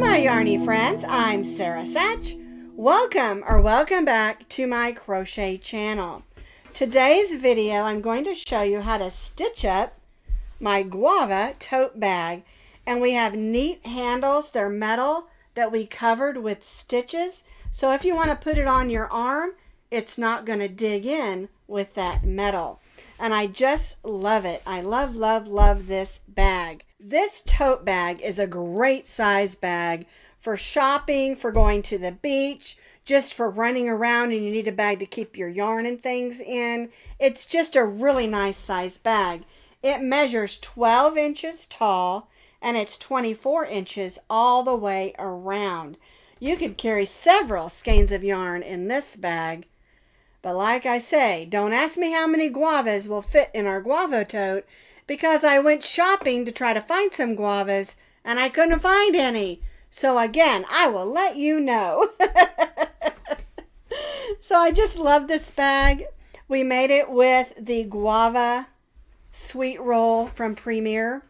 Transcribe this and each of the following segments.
my yarny friends, I'm Sara Sach. Welcome back to my crochet channel. Today's video I'm going to show you how to stitch up my Guava Tote Bag, and we have neat handles. They're metal that we covered with stitches, so if you want to put it on your arm, it's not going to dig in with that metal. And I just love it. I love this bag. This tote bag is a great size bag for shopping, for going to the beach, just for running around and you need a bag to keep your yarn and things in. It's just a really nice size bag. It measures 12 inches tall and it's 24 inches all the way around. You could carry several skeins of yarn in this bag. But like I say, don't ask me how many guavas will fit in our guava tote, because I went shopping to try to find some guavas and I couldn't find any. So again, I will let you know. So I just love this bag. We made it with the Guava Sweet Roll from Premier.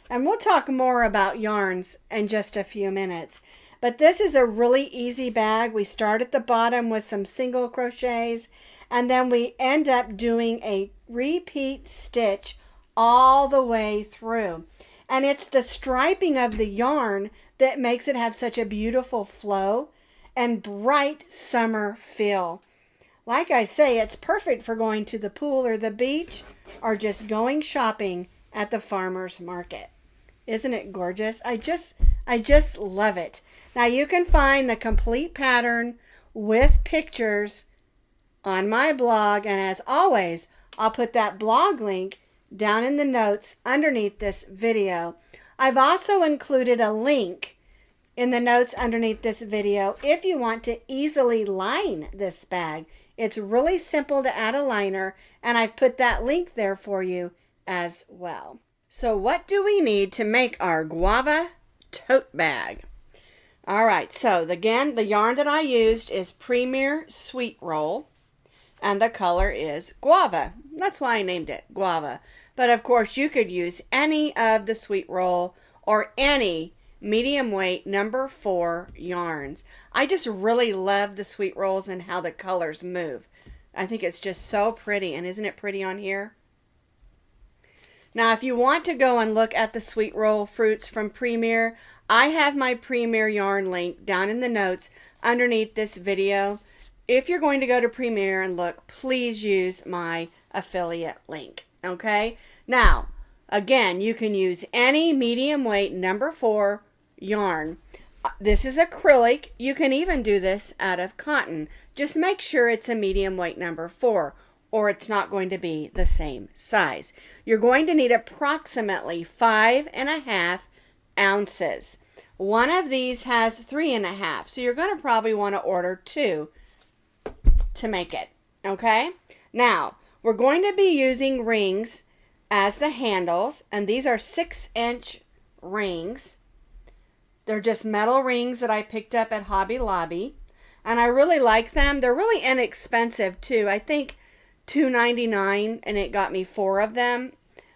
And we'll talk more about yarns in just a few minutes. But this is a really easy bag. We start at the bottom with some single crochets, and then we end up doing a repeat stitch all the way through. And it's the striping of the yarn that makes it have such a beautiful flow and bright summer feel. Like I say, it's perfect for going to the pool or the beach or just going shopping at the farmer's market. Isn't it gorgeous? I just love it. Now you can find the complete pattern with pictures on my blog, and as always, I'll put that blog link down in the notes underneath this video. I've also included a link in the notes underneath this video if you want to easily line this bag. It's really simple to add a liner, and I've put that link there for you as well. So what do we need to make our Guava Tote Bag? All right, so again, the yarn that I used is Premier Sweet Roll, and the color is Guava. That's why I named it Guava. But of course, you could use any of the Sweet Roll or any medium weight number 4 yarns. I just really love the Sweet Rolls and how the colors move. I think it's just so pretty, and isn't it pretty on here? Now, if you want to go and look at the Sweet Roll fruits from Premier, I have my Premier yarn link down in the notes underneath this video. If you're going to go to Premier and look, please use my affiliate link, okay? Now, again, you can use any medium weight number 4 yarn. This is acrylic. You can even do this out of cotton. Just make sure it's a medium weight number 4, or it's not going to be the same size. You're going to need approximately 5.5 ounces. One of these has 3.5, so you're going to probably want to order 2 to make it, okay? Now, we're going to be using rings as the handles, and these are 6-inch rings. They're just metal rings that I picked up at Hobby Lobby, and I really like them. They're really inexpensive too. I think $2.99, and it got me 4 of them.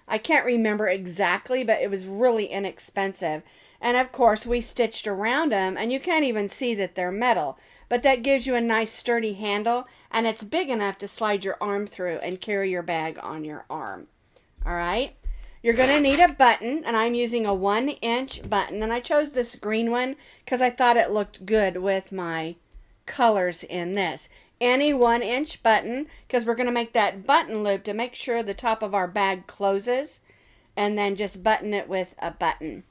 I can't remember exactly, but it was really inexpensive. And of course, we stitched around them, and you can't even see that they're metal. But that gives you a nice sturdy handle, and it's big enough to slide your arm through and carry your bag on your arm. All right? You're going to need a button, and I'm using a 1-inch button. And I chose this green one because I thought it looked good with my colors in this. Any 1-inch button, because we're going to make that button loop to make sure the top of our bag closes, and then just button it with a button.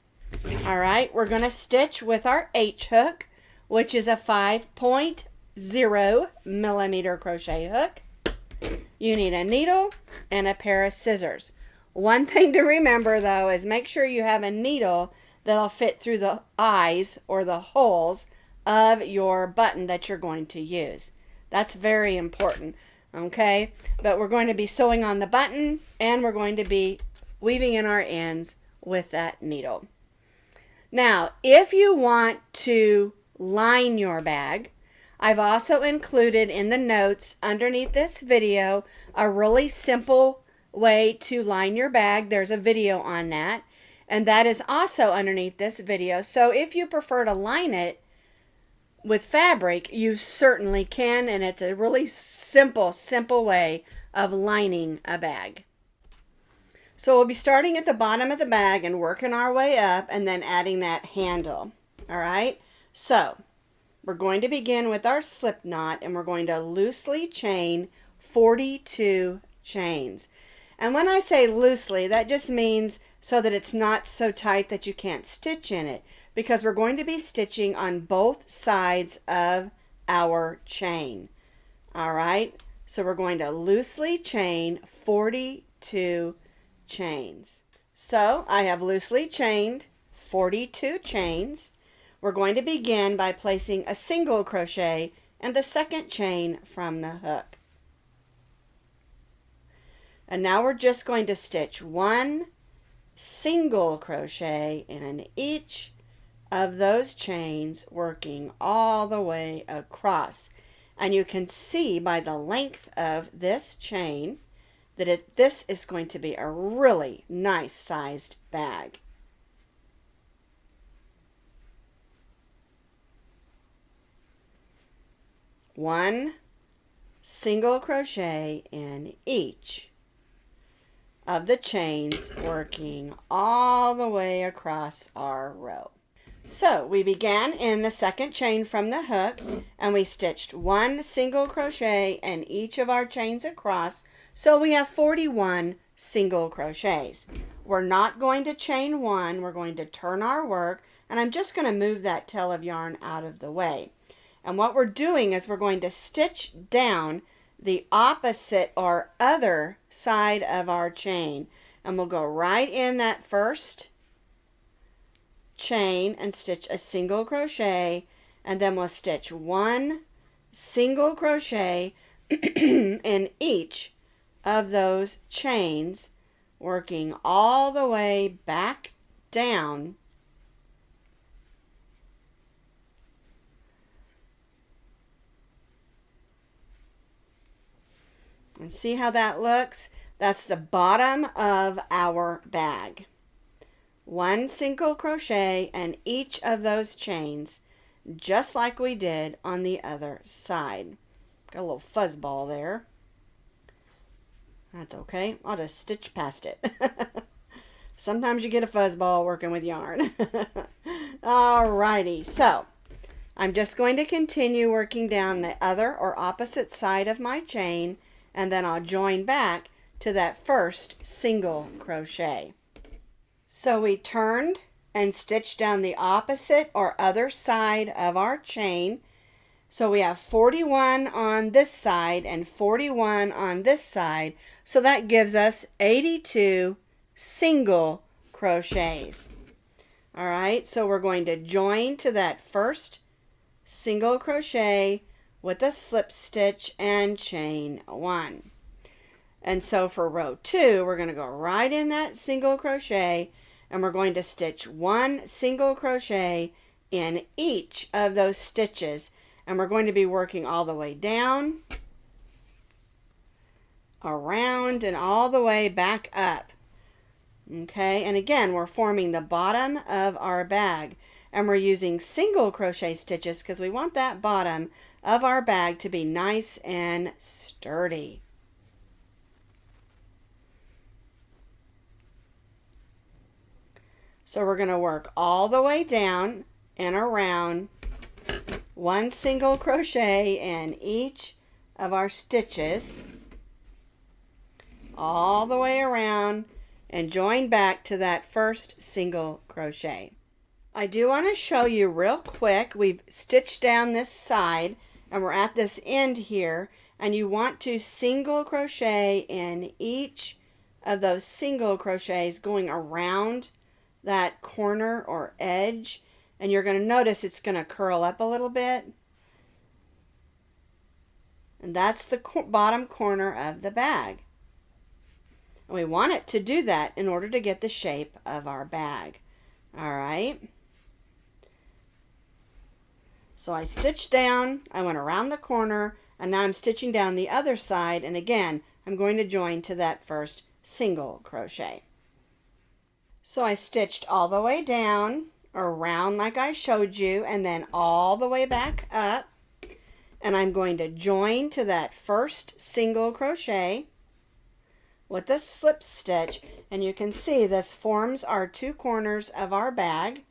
All right, we're going to stitch with our H hook, which is a 5.0 millimeter crochet hook. You need a needle and a pair of scissors. One thing to remember though is make sure you have a needle that'll fit through the eyes or the holes of your button that you're going to use. That's very important, okay? But we're going to be sewing on the button, and we're going to be weaving in our ends with that needle. Now, if you want to line your bag, I've also included in the notes underneath this video a really simple way to line your bag. There's a video on that. And that is also underneath this video. So if you prefer to line it with fabric, you certainly can, and it's a really simple way of lining a bag. So we'll be starting at the bottom of the bag and working our way up and then adding that handle. All right, so we're going to begin with our slip knot, and we're going to loosely chain 42 chains. And when I say loosely, that just means so that it's not so tight that you can't stitch in it, because we're going to be stitching on both sides of our chain. All right, so we're going to loosely chain 42 chains. So I have loosely chained 42 chains. We're going to begin by placing a single crochet in the second chain from the hook. And now we're just going to stitch one single crochet in each of those chains, working all the way across. And you can see by the length of this chain that this is going to be a really nice sized bag. One single crochet in each of the chains, working all the way across our row. So we began in the second chain from the hook, and we stitched one single crochet in each of our chains across. So we have 41 single crochets. We're not going to chain one, we're going to turn our work, and I'm just going to move that tail of yarn out of the way. And what we're doing is we're going to stitch down the opposite or other side of our chain, and we'll go right in that first chain and stitch a single crochet, and then we'll stitch one single crochet in each of those chains, working all the way back down and see how that looks. That's the bottom of our bag. One single crochet in each of those chains, just like we did on the other side. Got a little fuzz ball there. That's okay. I'll just stitch past it. Sometimes you get a fuzz ball working with yarn. Alrighty, so I'm just going to continue working down the other or opposite side of my chain, and then I'll join back to that first single crochet. So we turned and stitched down the opposite or other side of our chain. So we have 41 on this side and 41 on this side. So that gives us 82 single crochets. All right, so we're going to join to that first single crochet with a slip stitch and chain one. And so for row 2, we're going to go right in that single crochet, and we're going to stitch one single crochet in each of those stitches, and we're going to be working all the way down, around, and all the way back up. Okay, and again, we're forming the bottom of our bag, and we're using single crochet stitches because we want that bottom of our bag to be nice and sturdy. So we're going to work all the way down and around, one single crochet in each of our stitches, all the way around, and join back to that first single crochet. I do want to show you real quick, we've stitched down this side and we're at this end here, and you want to single crochet in each of those single crochets going around that corner or edge, and you're going to notice it's going to curl up a little bit, and that's the bottom corner of the bag. And we want it to do that in order to get the shape of our bag. All right, so I stitched down, I went around the corner, and now I'm stitching down the other side, and again I'm going to join to that first single crochet. So I stitched all the way down, around like I showed you, and then all the way back up. And I'm going to join to that first single crochet with a slip stitch, and you can see this forms our two corners of our bag,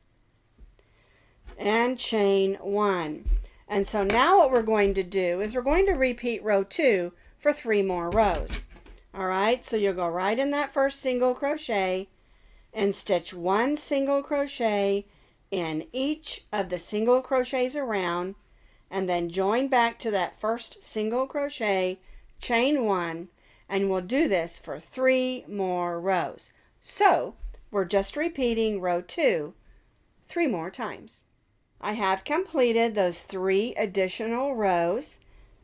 and chain 1. And so now what we're going to do is we're going to repeat row 2 for 3 more rows. All right, so you'll go right in that first single crochet and stitch 1 single crochet in each of the single crochets around, and then join back to that first single crochet, chain 1, and we'll do this for 3 more rows. So we're just repeating row 2 3 more times. I have completed those 3 additional rows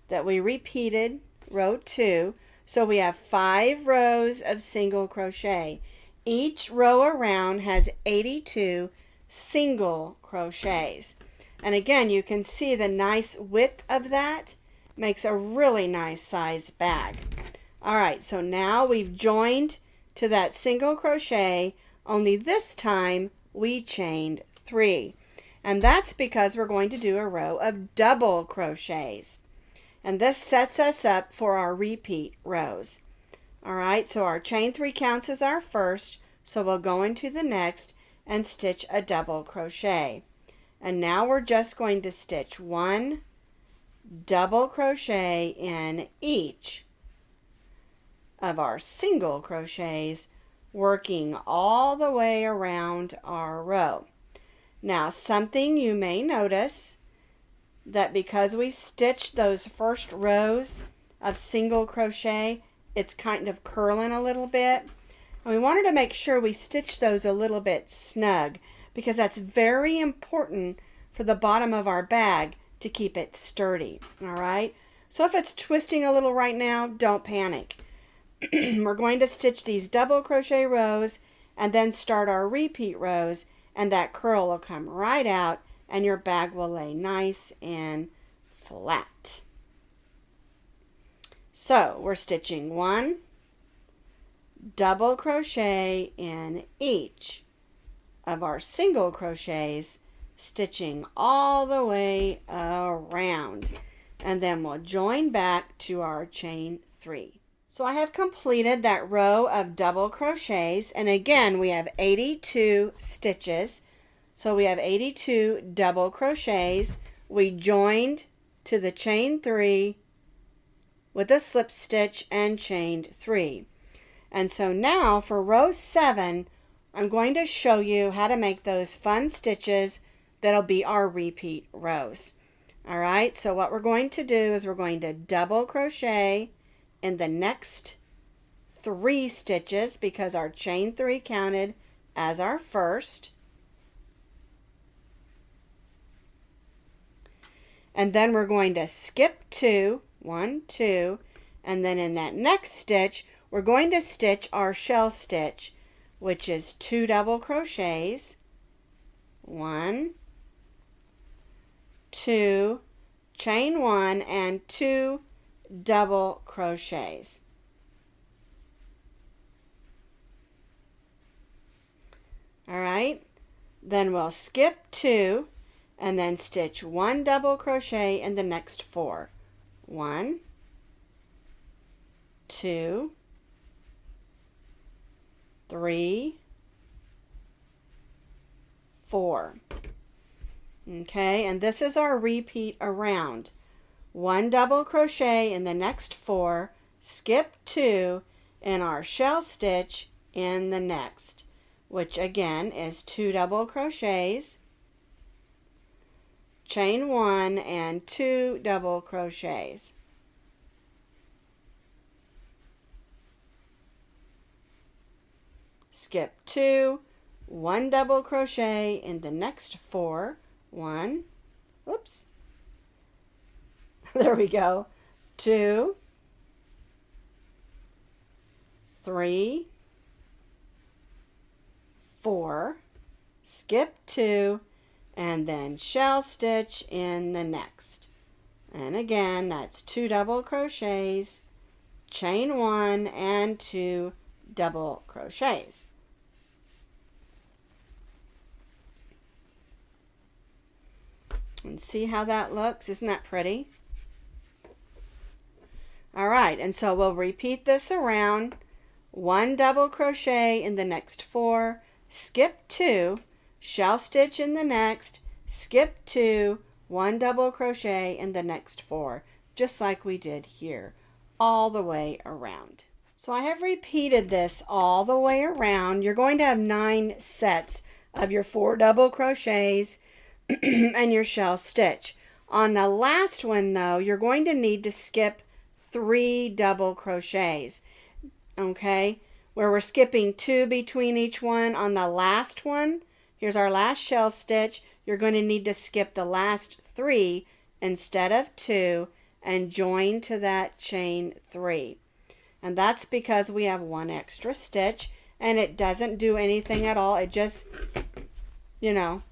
that we repeated row 2. So we have 5 rows of single crochet. Each row around has 82 single crochets. And again, you can see the nice width of that makes a really nice size bag. All right, so now we've joined to that single crochet, only this time we chained 3. And that's because we're going to do a row of double crochets. And this sets us up for our repeat rows. All right, so our chain 3 counts as our first, so we'll go into the next and stitch a double crochet. And now we're just going to stitch 1 double crochet in each of our single crochets, working all the way around our row. Now, something you may notice, that because we stitched those first rows of single crochet, it's kind of curling a little bit. And we wanted to make sure we stitch those a little bit snug, because that's very important for the bottom of our bag to keep it sturdy. All right, so if it's twisting a little right now, don't panic. We're going to stitch these double crochet rows and then start our repeat rows, and that curl will come right out and your bag will lay nice and flat. So we're stitching 1 double crochet in each of our single crochets, stitching all the way around, and then we'll join back to our chain 3. So I have completed that row of double crochets, and again we have 82 stitches. So we have 82 double crochets. We joined to the chain 3 with a slip stitch and chained 3. And so now for row 7, I'm going to show you how to make those fun stitches that'll be our repeat rows. All right, so what we're going to do is we're going to double crochet in the next 3 stitches, because our chain 3 counted as our first. And then we're going to skip 2, 1, 2, and then in that next stitch, we're going to stitch our shell stitch, which is 2 double crochets, 1, 2, chain 1, and 2 double crochets. All right, then we'll skip 2 and then stitch 1 double crochet in the next 4. 1, 2, 3, 4. Okay, and this is our repeat around. 1 double crochet in the next 4, skip 2, and our shell stitch in the next, which again is 2 double crochets, chain 1, and 2 double crochets. Skip 2, 1 double crochet in the next 4, 1, oops, there we go, 2, 3, 4, skip 2, and then shell stitch in the next. And again, that's 2 double crochets, chain 1, and 2 double crochets. And see how that looks? Isn't that pretty? All right, and so we'll repeat this around. 1 double crochet in the next 4, skip 2, shell stitch in the next, skip 2, 1 double crochet in the next 4, just like we did here, all the way around. So I have repeated this all the way around. You're going to have 9 sets of your 4 double crochets and your shell stitch. On the last one though, you're going to need to skip 3 double crochets. Okay, where we're skipping 2 between each one. On the last one, here's our last shell stitch, you're going to need to skip the last 3 instead of 2 and join to that chain 3. And that's because we have 1 extra stitch, and it doesn't do anything at all. It just, you know,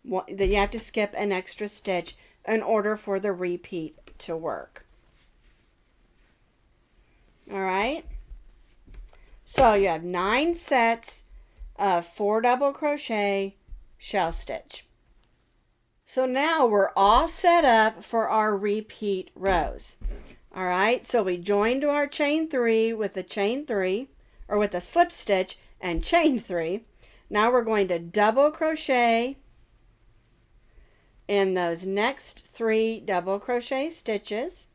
that you have to skip an extra stitch in order for the repeat to work. All right. So you have 9 sets of 4 double crochet shell stitch. So now we're all set up for our repeat rows. All right, so we joined to our chain 3 with a chain 3, or with a slip stitch and chain 3. Now we're going to double crochet in those next 3 double crochet stitches.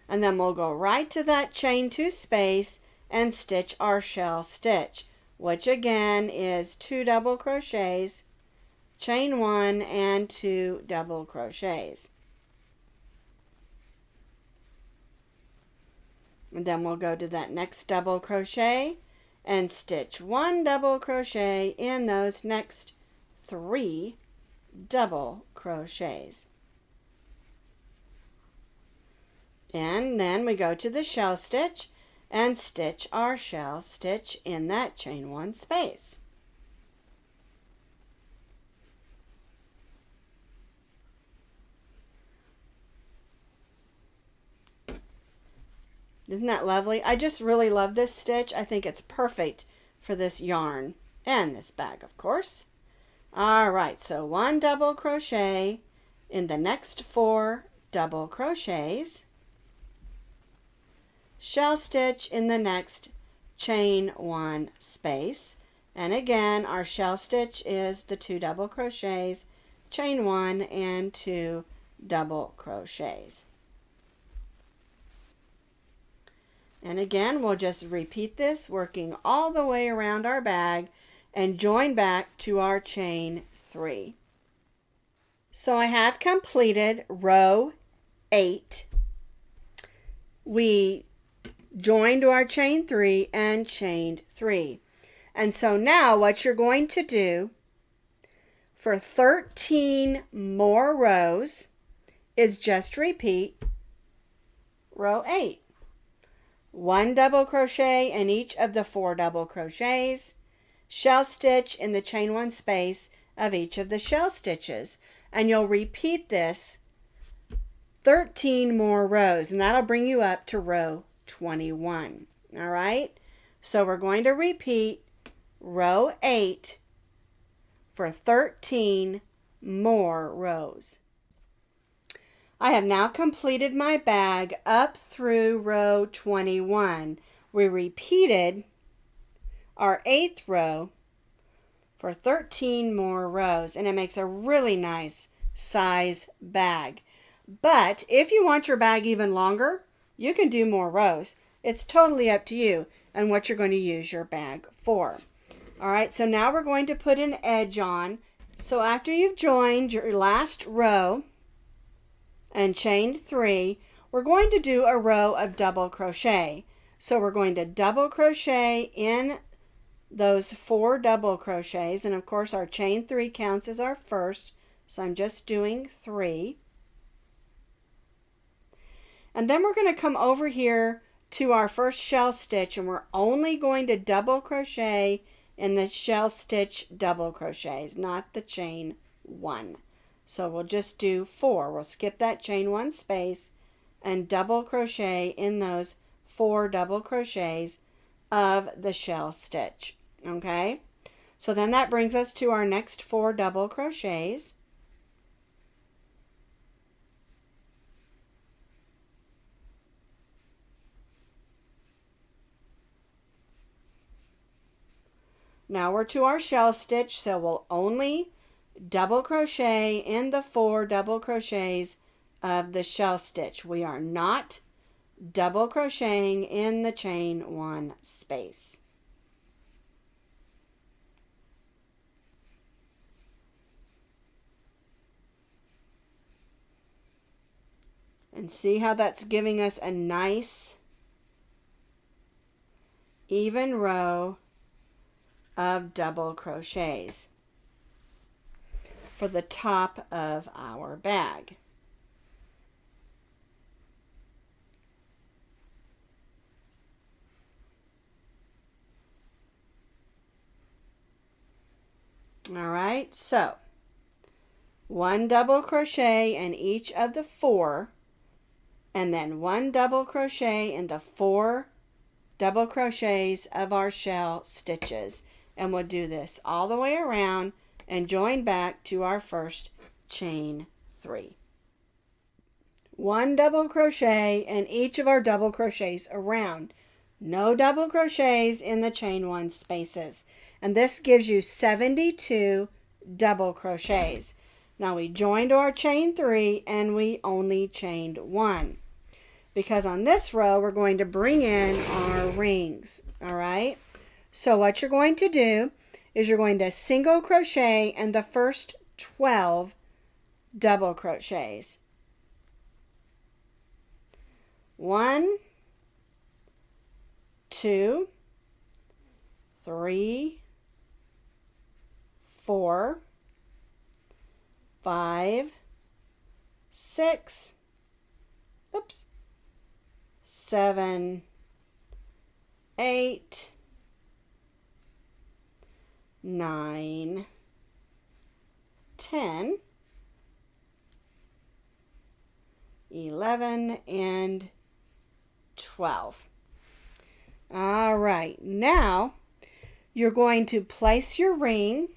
And then we'll go right to that chain 2 space and stitch our shell stitch, which again is 2 double crochets, chain 1 and 2 double crochets. And then we'll go to that next double crochet and stitch 1 double crochet in those next 3 double crochets. And then we go to the shell stitch and stitch our shell stitch in that chain 1 space. Isn't that lovely? I just really love this stitch. I think it's perfect for this yarn and this bag, of course. All right, so 1 double crochet in the next 4 double crochets, shell stitch in the next chain 1 space, and again our shell stitch is the 2 double crochets, chain 1 and 2 double crochets. And again, we'll just repeat this, working all the way around our bag and join back to our chain 3. So I have completed row 8. We joined to our chain 3 and chained 3. And so now what you're going to do for 13 more rows is just repeat row 8. 1 double crochet in each of the 4 double crochets, shell stitch in the chain 1 space of each of the shell stitches, and you'll repeat this 13 more rows, and that'll bring you up to row 21. All right, so we're going to repeat row 8 for 13 more rows. I have now completed my bag up through row 21. We repeated our 8th row for 13 more rows, and it makes a really nice size bag. But if you want your bag even longer, you can do more rows. It's totally up to you and what you're going to use your bag for. All right, so now we're going to put an edge on. So after you've joined your last row and chained 3, we're going to do a row of double crochet. So we're going to double crochet in those 4 double crochets, and of course our chain 3 counts as our first, so I'm just doing 3. And then we're going to come over here to our first shell stitch, and we're only going to double crochet in the shell stitch double crochets, not the chain 1. So we'll just do 4. We'll skip that chain 1 space and double crochet in those 4 double crochets of the shell stitch. Okay, So then that brings us to our next 4 double crochets. Now we're to our shell stitch, so we'll only double crochet in the 4 double crochets of the shell stitch. We are not double crocheting in the chain 1 space. And see how that's giving us a nice even row of double crochets for the top of our bag. All right, so 1 double crochet in each of the 4, and then 1 double crochet in the 4 double crochets of our shell stitches. And we'll do this all the way around and join back to our first chain 3. 1 double crochet in each of our double crochets around. No double crochets in the chain 1 spaces. And this gives you 72 double crochets. Now we joined our chain 3 and we only chained 1. Because on this row we're going to bring in our rings. All right? So what you're going to do is you're going to single crochet in the first 12 double crochets. 1, 2, 3, 4, 5, 6, 7, 8, 9, 10, 11, and 12. All right, now you're going to place your ring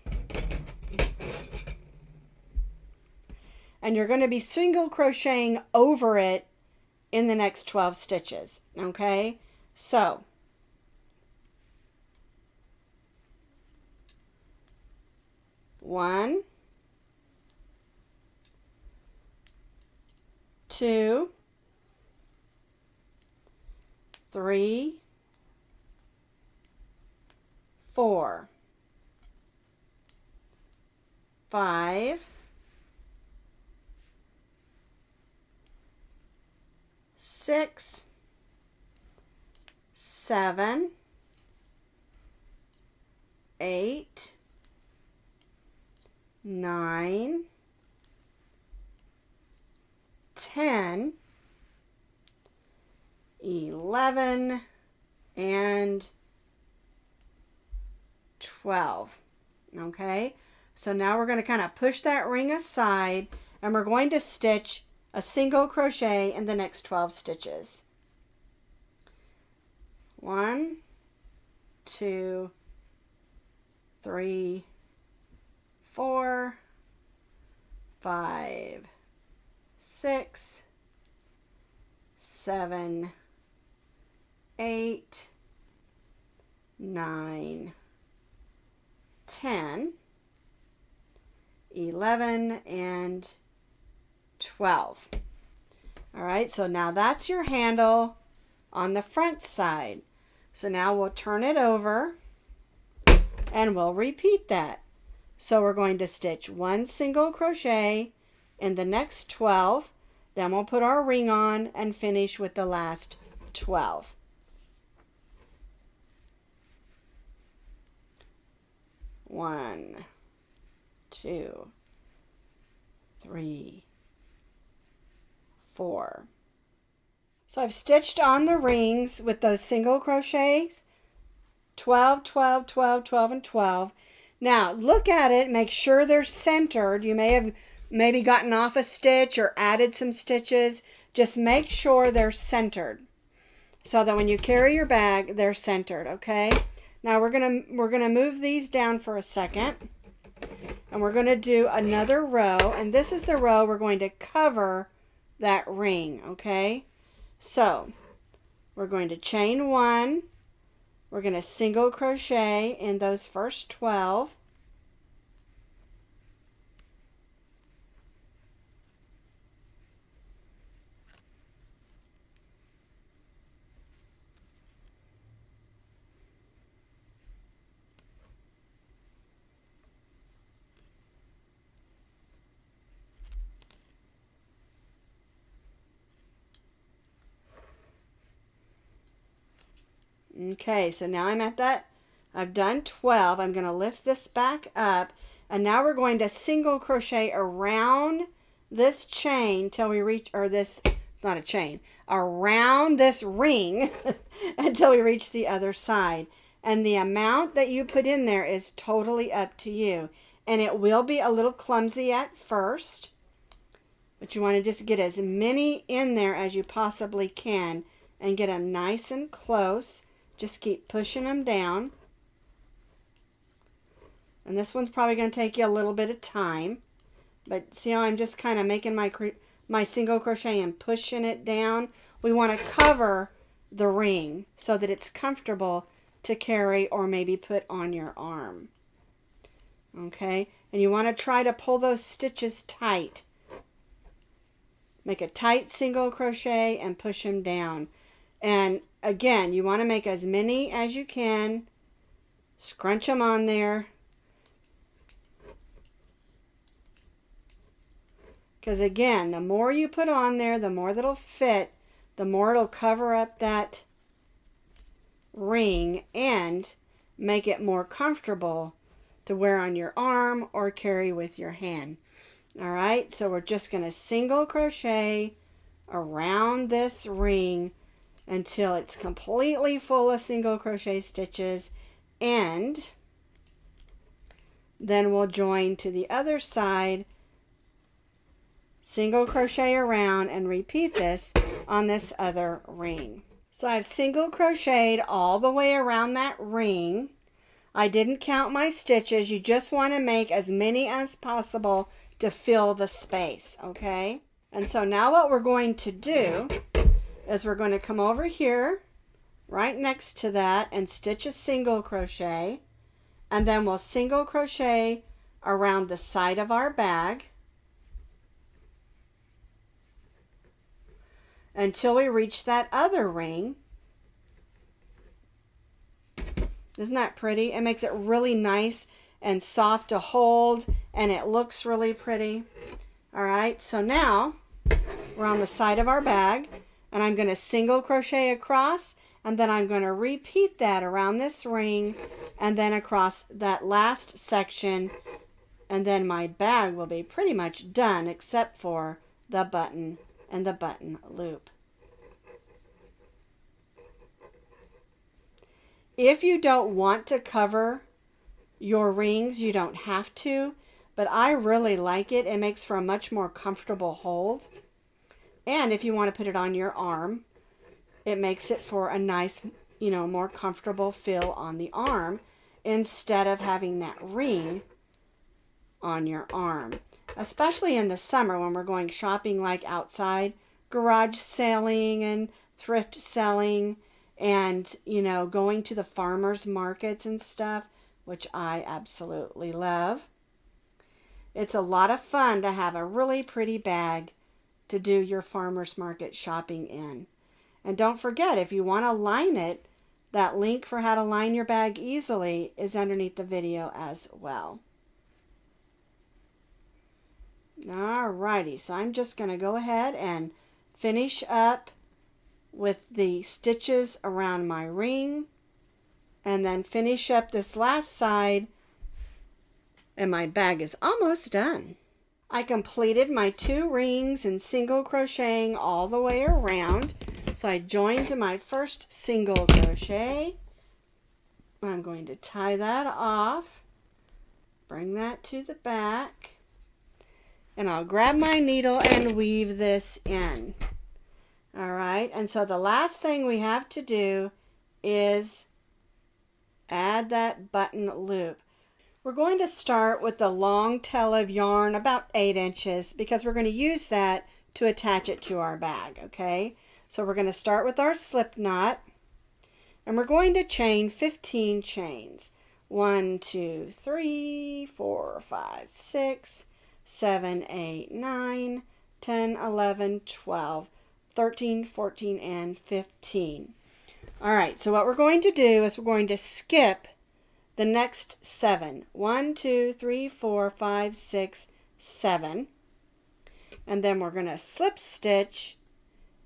and you're going to be single crocheting over it in the next 12 stitches, okay? So, one, 2, 3, 4, 5, 6, 7, 8, 9, 10, 11, and 12. Okay, so now we're going to kind of push that ring aside and we're going to stitch a single crochet in the next 12 stitches. 1, 2, 3, 4, 5, 6, 7, 8, 9, 10, 11, and 12. All right, so now that's your handle on the front side. So now we'll turn it over and we'll repeat that. So we're going to stitch 1 single crochet in the next 12, then we'll put our ring on and finish with the last 12. One, 2, 3, 4. So I've stitched on the rings with those single crochets, 12, 12, 12, 12, and 12. Now look at it, make sure they're centered. You may have maybe gotten off a stitch or added some stitches. Just make sure they're centered so that when you carry your bag, they're centered, okay? Now we're gonna move these down for a second, and we're gonna do another row, and this is the row we're going to cover that ring, okay? So we're going to chain 1, we're going to single crochet in those first 12, okay, so now I'm at that, I've done 12. I'm going to lift this back up, and now we're going to single crochet around this chain till we reach, or this, not a chain, around this ring until we reach the other side. And the amount that you put in there is totally up to you. And it will be a little clumsy at first, but you want to just get as many in there as you possibly can and get them nice and close. Just keep pushing them down. And this one's probably going to take you a little bit of time. But see how I'm just kind of making my single crochet and pushing it down? We want to cover the ring so that it's comfortable to carry or maybe put on your arm. Okay? And you want to try to pull those stitches tight. Make a tight single crochet and push them down. And again, you want to make as many as you can. Scrunch them on there. Because again, the more you put on there, the more that'll fit, the more it'll cover up that ring and make it more comfortable to wear on your arm or carry with your hand. All right, so we're just going to single crochet around this ring until it's completely full of single crochet stitches, and then we'll join to the other side, single crochet around, and repeat this on this other ring. So I've single crocheted all the way around that ring. I didn't count my stitches. You just want to make as many as possible to fill the space, okay? And so now what we're going to do is we're going to come over here right next to that and stitch a single crochet, and then we'll single crochet around the side of our bag until we reach that other ring. Isn't that pretty? It makes it really nice and soft to hold, and it looks really pretty. All right, so now we're on the side of our bag, and I'm going to single crochet across, and then I'm going to repeat that around this ring and then across that last section, and then my bag will be pretty much done except for the button and the button loop. If you don't want to cover your rings, you don't have to, but I really like it. It makes for a much more comfortable hold. And if you want to put it on your arm, it makes it for a nice, more comfortable feel on the arm instead of having that ring on your arm. Especially in the summer when we're going shopping, like outside, garage selling and thrift selling, and, going to the farmers markets and stuff, which I absolutely love. It's a lot of fun to have a really pretty bag to do your farmers market shopping in. And don't forget, if you want to line it, that link for how to line your bag easily is underneath the video as well. Alrighty, so I'm just going to go ahead and finish up with the stitches around my ring, and then finish up this last side, and my bag is almost done. I completed my 2 rings in single crocheting all the way around. So I joined to my first single crochet. I'm going to tie that off, bring that to the back, and I'll grab my needle and weave this in. All right, and so the last thing we have to do is add that button loop. We're going to start with the long tail of yarn, about 8 inches, because we're going to use that to attach it to our bag, okay? So we're going to start with our slip knot, and we're going to chain 15 chains. 1, 2, 3, 4, 5, 6, 7, 8, 9, 10, 11, 12, 13, 14, and 15. All right, so what we're going to do is we're going to skip the next 7. 1, 2, 3, 4, 5, 6, 7. And then we're going to slip stitch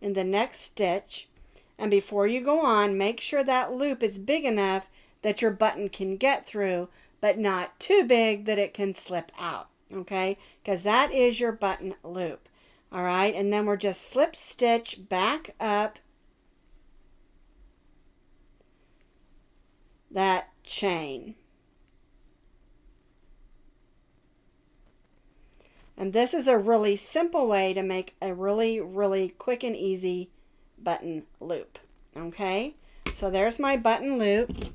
in the next stitch. And before you go on, make sure that loop is big enough that your button can get through, but not too big that it can slip out, okay? Because that is your button loop. All right, and then we're just slip stitch back up that chain. And this is a really simple way to make a really quick and easy button loop. Okay, so there's my button loop.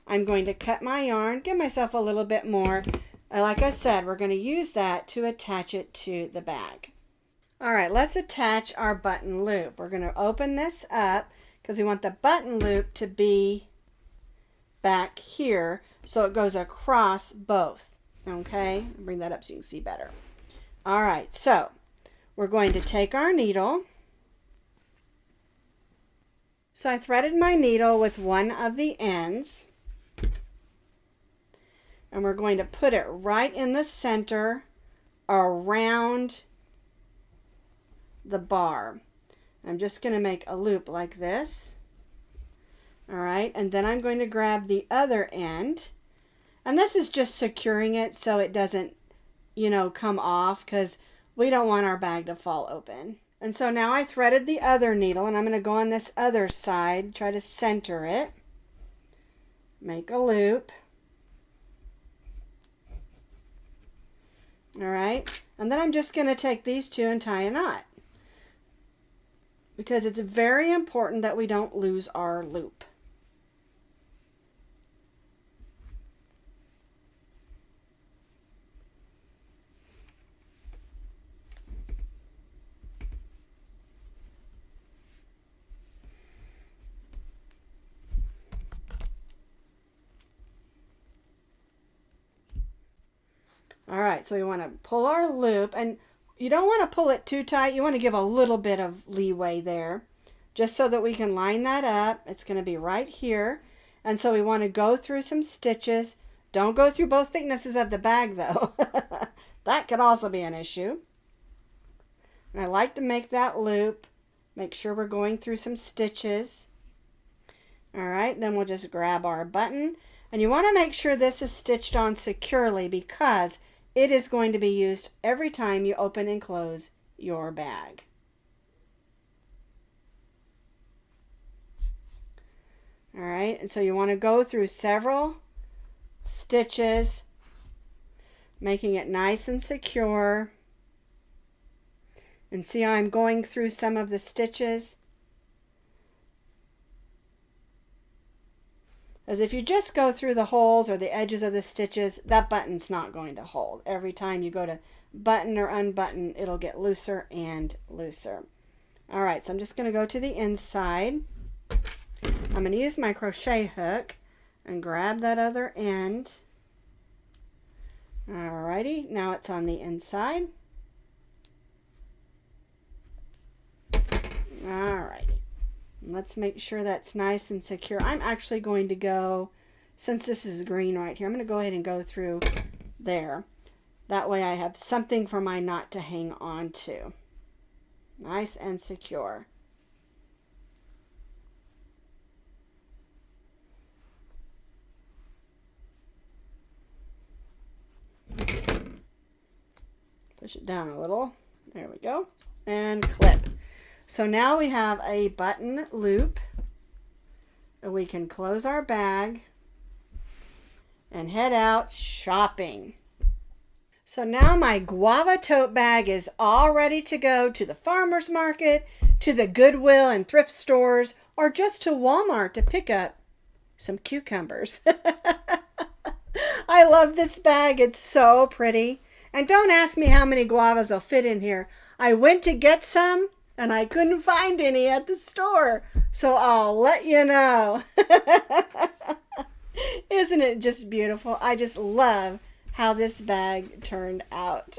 I'm going to cut my yarn, give myself a little bit more. Like I said, we're going to use that to attach it to the bag. All right, let's attach our button loop. We're going to open this up because we want the button loop to be back here so it goes across both. Okay, bring that up so you can see better. All right, so we're going to take our needle. So I threaded my needle with one of the ends, and we're going to put it right in the center around the bar. I'm just going to make a loop like this. All right, and then I'm going to grab the other end, and this is just securing it so it doesn't, come off, because we don't want our bag to fall open. And so now I threaded the other needle, and I'm going to go on this other side, try to center it, make a loop. All right, and then I'm just going to take these two and tie a knot, because it's very important that we don't lose our loop. All right, so we want to pull our loop, and you don't want to pull it too tight. You want to give a little bit of leeway there, just so that we can line that up. It's going to be right here, and so we want to go through some stitches. Don't go through both thicknesses of the bag, though. That could also be an issue. And I like to make that loop. Make sure we're going through some stitches. All right, then we'll just grab our button, and you want to make sure this is stitched on securely, because it is going to be used every time you open and close your bag. All right, and so you want to go through several stitches, making it nice and secure. And see how I'm going through some of the stitches? As if you just go through the holes or the edges of the stitches, that button's not going to hold. Every time you go to button or unbutton, it'll get looser and looser. All right, so I'm just going to go to the inside. I'm going to use my crochet hook and grab that other end. All righty, now it's on the inside. All righty. Let's make sure that's nice and secure. I'm actually going to go, since this is green right here, I'm going to go ahead and go through there. That way I have something for my knot to hang on to. Nice and secure. Push it down a little. There we go. And clip. So now we have a button loop. We can close our bag and head out shopping. So now my Guava tote bag is all ready to go to the farmer's market, to the Goodwill and thrift stores, or just to Walmart to pick up some cucumbers. I love this bag. It's so pretty. And don't ask me how many guavas will fit in here. I went to get some and I couldn't find any at the store. So I'll let you know. Isn't it just beautiful? I just love how this bag turned out.